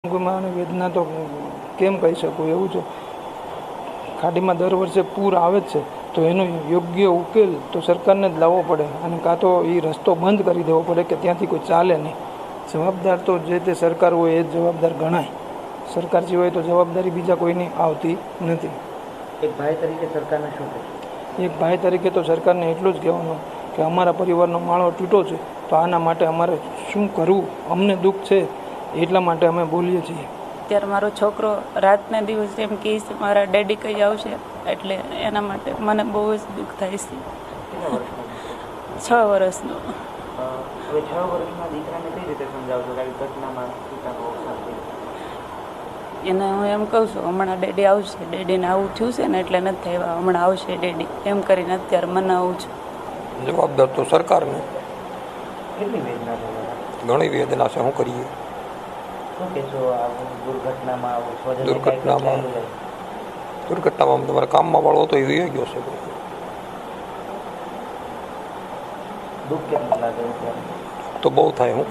અને વેદના તો કેમ કહી શકું, એવું છે. ખાડીમાં દર વર્ષે પૂર આવે જ છે, તો એનો યોગ્ય ઉકેલ તો સરકારને જ લાવવો પડે, અને કાં તો એ રસ્તો બંધ કરી દેવો પડે કે ત્યાંથી કોઈ ચાલે નહીં. જવાબદાર તો જે તે સરકાર હોય એ જ જવાબદાર ગણાય. સરકાર સિવાય તો જવાબદારી બીજા કોઈની આવતી નથી. એક ભાઈ તરીકે સરકારને શું કહેશો? એક ભાઈ તરીકે તો સરકારને એટલું જ કહેવાનું કે અમારા પરિવારનો માળો તૂટો છે, તો આના માટે અમારે શું કરવું, અમને દુઃખ છે એટલા માટે અમે બોલીએ છીએ. ત્યારે મારો છોકરો રાતના દિવસ એમ કહે છે મારા ડેડી કઈ આવશે, એટલે એના માટે મને બહુ જ દુઃખ થાય છે. કેટલા વર્ષનો? 6 વર્ષનો. હવે 6 વર્ષના દીકરાને કઈ રીતે સમજાવશો કે આવી ઘટનામાં પિતાનો અવસાન થયું? એને હું એમ કહું છું હમણાં ડેડી આવશે, ડેડીને આવું થયું છે ને એટલે નથી આવ્યા, હમણાં આવશે ડેડી, એમ કરીને અત્યારે મનાવું છું. જવાબદાર તો સરકારને. કેટલી વેદના છે? ઘણી વેદના છે, શું કરીએ. શું કહેશો આવું દુર્ઘટનામાં દુર્ઘટનામાં તમારા કામમાં વાળો હતો એ વહી ગયો છે. દુઃખ કેમ લાગે? તો બહુ થાય. હું